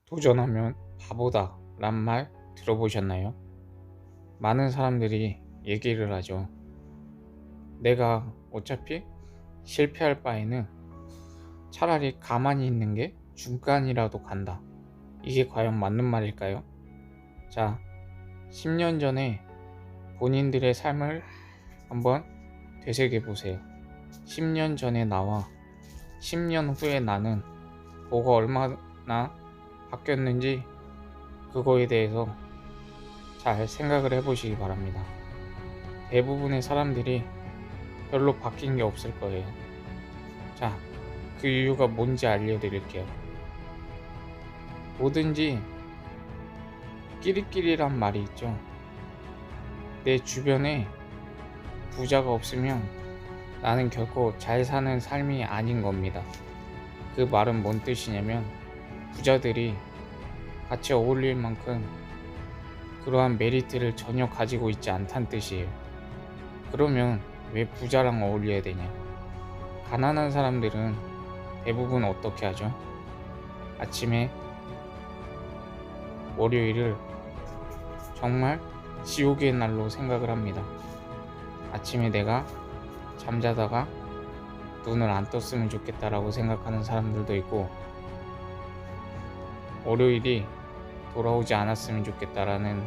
도전하면 바보다 란 말 들어보셨나요? 많은 사람들이 얘기를 하죠. 내가 어차피 실패할 바에는 차라리 가만히 있는 게 중간이라도 간다. 이게 과연 맞는 말일까요? 자, 10년 전에 본인들의 삶을 한번 되새겨 보세요. 10년 전에 나와 10년 후에 나는 뭐가 얼마나 바뀌었는지 그거에 대해서 잘 생각을 해보시기 바랍니다. 대부분의 사람들이 별로 바뀐 게 없을 거예요. 자, 그 이유가 뭔지 알려드릴게요. 뭐든지 끼리끼리란 말이 있죠. 내 주변에 부자가 없으면 나는 결코 잘 사는 삶이 아닌 겁니다. 그 말은 뭔 뜻이냐면 부자들이 같이 어울릴 만큼 그러한 메리트를 전혀 가지고 있지 않다는 뜻이에요. 그러면 왜 부자랑 어울려야 되냐? 가난한 사람들은 대부분 어떻게 하죠? 아침에 월요일을 정말 지옥의 날로 생각을 합니다. 아침에 내가 잠자다가 눈을 안 떴으면 좋겠다라고 생각하는 사람들도 있고, 월요일이 돌아오지 않았으면 좋겠다라는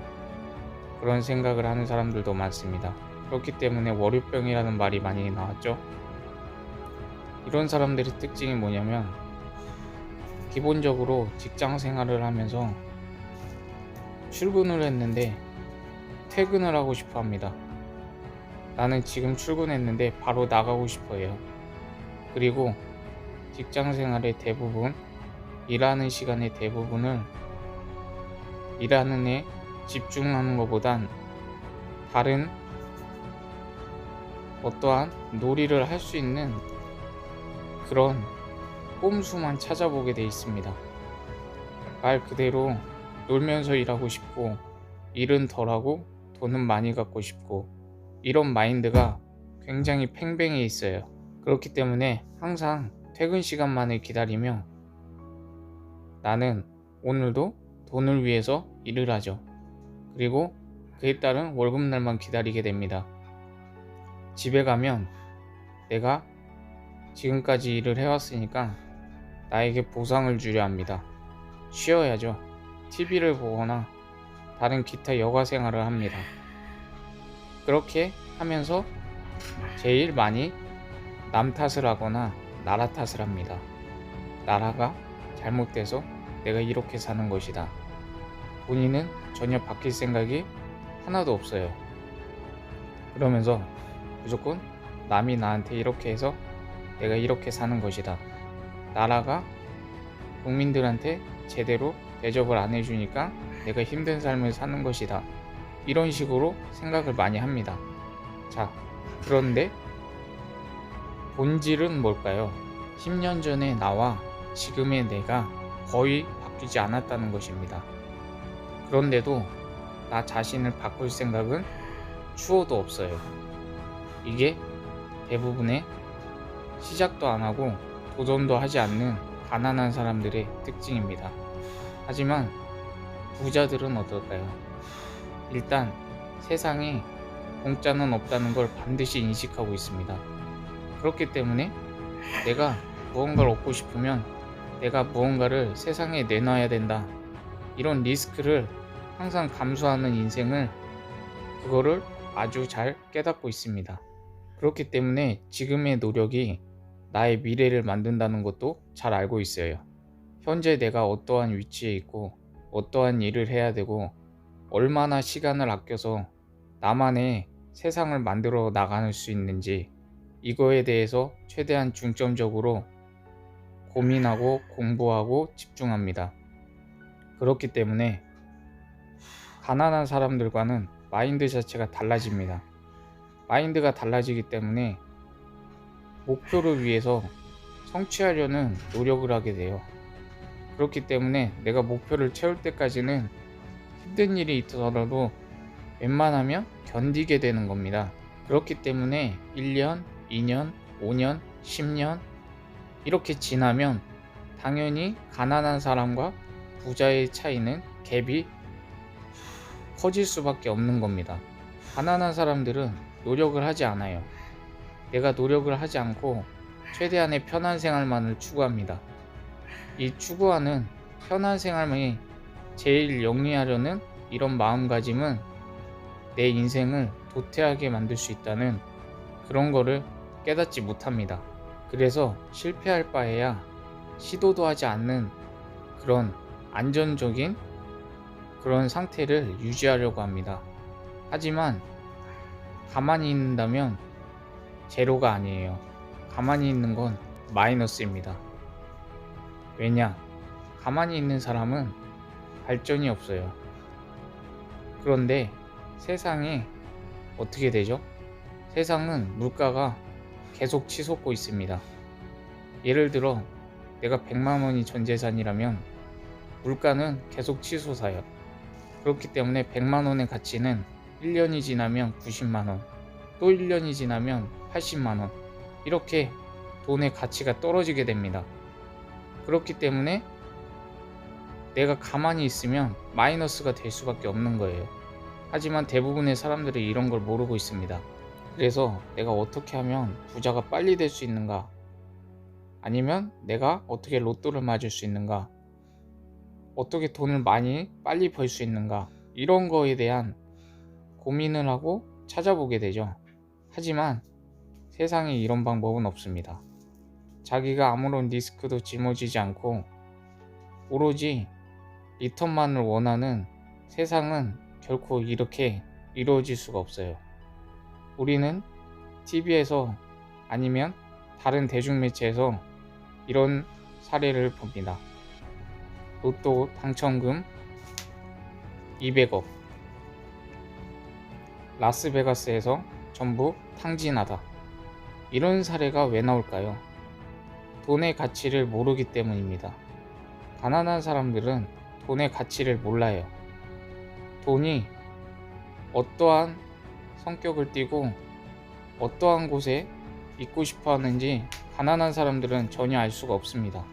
그런 생각을 하는 사람들도 많습니다. 그렇기 때문에 월요병이라는 말이 많이 나왔죠. 이런 사람들의 특징이 뭐냐면 기본적으로 직장 생활을 하면서 출근을 했는데 퇴근을 하고 싶어 합니다. 나는 지금 출근했는데 바로 나가고 싶어 해요. 그리고 직장 생활의 대부분, 일하는 시간의 대부분을 일하는 데 집중하는 것보단 다른 어떠한 놀이를 할 수 있는 그런 꼼수만 찾아보게 돼 있습니다. 말 그대로 놀면서 일하고 싶고, 일은 덜하고 돈은 많이 갖고 싶고, 이런 마인드가 굉장히 팽팽해 있어요. 그렇기 때문에 항상 퇴근 시간만을 기다리며 나는 오늘도 돈을 위해서 일을 하죠. 그리고 그에 따른 월급날만 기다리게 됩니다. 집에 가면 내가 지금까지 일을 해왔으니까 나에게 보상을 주려 합니다. 쉬어야죠. TV를 보거나 다른 기타 여가 생활을 합니다. 그렇게 하면서 제일 많이 남 탓을 하거나 나라 탓을 합니다. 나라가 잘못돼서 내가 이렇게 사는 것이다. 본인은 전혀 바뀔 생각이 하나도 없어요. 그러면서 무조건 남이 나한테 이렇게 해서 내가 이렇게 사는 것이다. 나라가 국민들한테 제대로 대접을 안 해주니까 내가 힘든 삶을 사는 것이다. 이런 식으로 생각을 많이 합니다. 자, 그런데 본질은 뭘까요? 10년 전에 나와 지금의 내가 거의 바뀌지 않았다는 것입니다. 그런데도 나 자신을 바꿀 생각은 추호도 없어요. 이게 대부분의 시작도 안 하고 도전도 하지 않는 가난한 사람들의 특징입니다. 하지만 부자들은 어떨까요? 일단 세상에 공짜는 없다는 걸 반드시 인식하고 있습니다. 그렇기 때문에 내가 무언가를 얻고 싶으면 내가 무언가를 세상에 내놔야 된다. 이런 리스크를 항상 감수하는 인생을, 그거를 아주 잘 깨닫고 있습니다. 그렇기 때문에 지금의 노력이 나의 미래를 만든다는 것도 잘 알고 있어요. 현재 내가 어떠한 위치에 있고 어떠한 일을 해야 되고 얼마나 시간을 아껴서 나만의 세상을 만들어 나갈 수 있는지, 이거에 대해서 최대한 중점적으로 고민하고 공부하고 집중합니다. 그렇기 때문에 가난한 사람들과는 마인드 자체가 달라집니다. 마인드가 달라지기 때문에 목표를 위해서 성취하려는 노력을 하게 돼요. 그렇기 때문에 내가 목표를 채울 때까지는 힘든 일이 있더라도 웬만하면 견디게 되는 겁니다. 그렇기 때문에 1년, 2년, 5년, 10년 이렇게 지나면 당연히 가난한 사람과 부자의 차이는 갭이 커질 수밖에 없는 겁니다. 가난한 사람들은 노력을 하지 않아요. 내가 노력을 하지 않고 최대한의 편한 생활만을 추구합니다. 이 추구하는 편한 생활만이 제일 영위하려는 이런 마음가짐은 내 인생을 도태하게 만들 수 있다는 그런 거를 깨닫지 못합니다. 그래서 실패할 바에야 시도도 하지 않는 그런 안전적인 그런 상태를 유지하려고 합니다. 하지만 가만히 있는다면 제로가 아니에요. 가만히 있는 건 마이너스입니다. 왜냐? 가만히 있는 사람은 발전이 없어요. 그런데 세상에 어떻게 되죠? 세상은 물가가 계속 치솟고 있습니다. 예를 들어 내가 100만 원이 전 재산이라면 물가는 계속 치솟아요. 그렇기 때문에 100만 원의 가치는 1년이 지나면 90만 원, 또 1년이 지나면 80만 원, 이렇게 돈의 가치가 떨어지게 됩니다. 그렇기 때문에 내가 가만히 있으면 마이너스가 될 수밖에 없는 거예요. 하지만 대부분의 사람들이 이런 걸 모르고 있습니다. 그래서 내가 어떻게 하면 부자가 빨리 될 수 있는가? 아니면 내가 어떻게 로또를 맞을 수 있는가? 어떻게 돈을 많이 빨리 벌 수 있는가? 이런 거에 대한 고민을 하고 찾아보게 되죠. 하지만 세상에 이런 방법은 없습니다. 자기가 아무런 리스크도 짊어지지 않고 오로지 리턴만을 원하는 세상은 결코 이렇게 이루어질 수가 없어요. 우리는 TV에서 아니면 다른 대중매체에서 이런 사례를 봅니다. 로또 당첨금 200억, 라스베가스에서 전부 탕진하다. 이런 사례가 왜 나올까요? 돈의 가치를 모르기 때문입니다. 가난한 사람들은 돈의 가치를 몰라요. 돈이 어떠한 성격을 띠고 어떠한 곳에 있고 싶어 하는지 가난한 사람들은 전혀 알 수가 없습니다.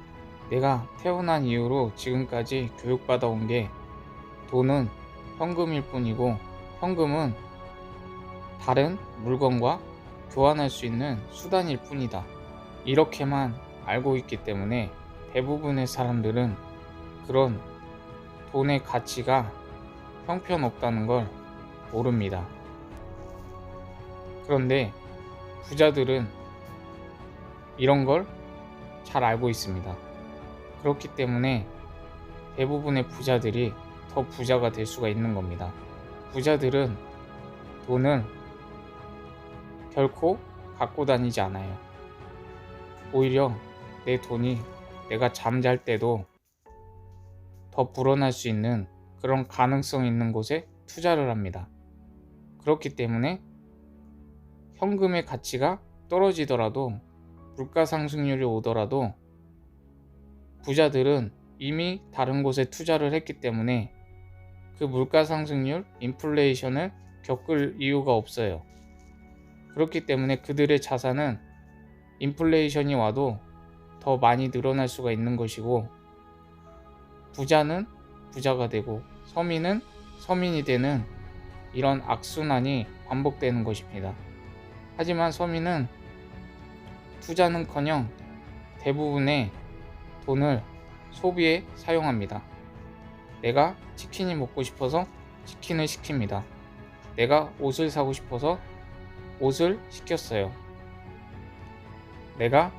내가 태어난 이후로 지금까지 교육받아 온 게 돈은 현금일 뿐이고 현금은 다른 물건과 교환할 수 있는 수단일 뿐이다. 이렇게만 알고 있기 때문에 대부분의 사람들은 그런 돈의 가치가 형편없다는 걸 모릅니다. 그런데 부자들은 이런 걸 잘 알고 있습니다. 그렇기 때문에 대부분의 부자들이 더 부자가 될 수가 있는 겁니다. 부자들은 돈을 결코 갖고 다니지 않아요. 오히려 내 돈이 내가 잠잘 때도 더 불어날 수 있는 그런 가능성 있는 곳에 투자를 합니다. 그렇기 때문에 현금의 가치가 떨어지더라도 물가 상승률이 오더라도 부자들은 이미 다른 곳에 투자를 했기 때문에 그 물가 상승률, 인플레이션을 겪을 이유가 없어요. 그렇기 때문에 그들의 자산은 인플레이션이 와도 더 많이 늘어날 수가 있는 것이고, 부자는 부자가 되고 서민은 서민이 되는 이런 악순환이 반복되는 것입니다. 하지만 서민은 투자는커녕 대부분의 돈을 소비에 사용합니다. 내가 치킨이 먹고 싶어서 치킨을 시킵니다. 내가 옷을 사고 싶어서 옷을 시켰어요. 내가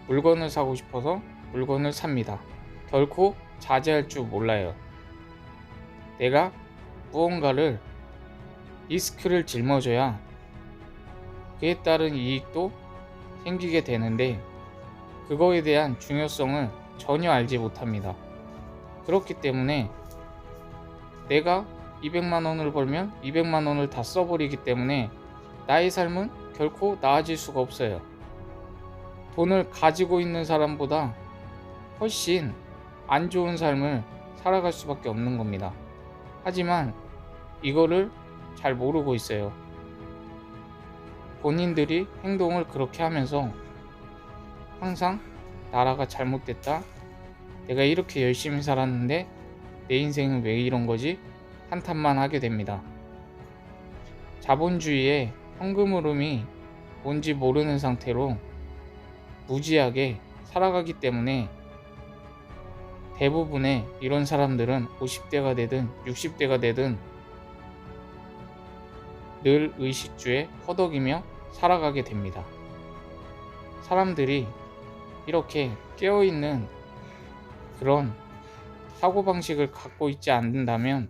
물건을 사고 싶어서 물건을 삽니다. 결코 자제할 줄 몰라요. 내가 무언가를 리스크를 짊어져야 그에 따른 이익도 생기게 되는데 그거에 대한 중요성을 전혀 알지 못합니다. 그렇기 때문에 내가 200만 원을 벌면 200만 원을 다 써버리기 때문에 나의 삶은 결코 나아질 수가 없어요. 돈을 가지고 있는 사람보다 훨씬 안 좋은 삶을 살아갈 수밖에 없는 겁니다. 하지만 이거를 잘 모르고 있어요. 본인들이 행동을 그렇게 하면서 항상 나라가 잘못됐다, 내가 이렇게 열심히 살았는데 내 인생은 왜 이런 거지? 한탄만 하게 됩니다. 자본주의의 현금 흐름이 뭔지 모르는 상태로 무지하게 살아가기 때문에 대부분의 이런 사람들은 50대가 되든 60대가 되든 늘 의식주에 허덕이며 살아가게 됩니다. 사람들이 이렇게 깨어있는 그런 사고방식을 갖고 있지 않는다면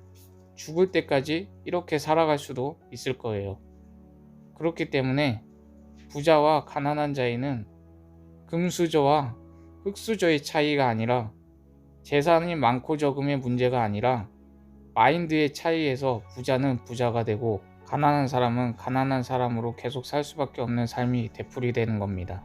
죽을 때까지 이렇게 살아갈 수도 있을 거예요. 그렇기 때문에 부자와 가난한 자에는 금수저와 흙수저의 차이가 아니라 재산이 많고 적음의 문제가 아니라 마인드의 차이에서 부자는 부자가 되고 가난한 사람은 가난한 사람으로 계속 살 수밖에 없는 삶이 되풀이되는 겁니다.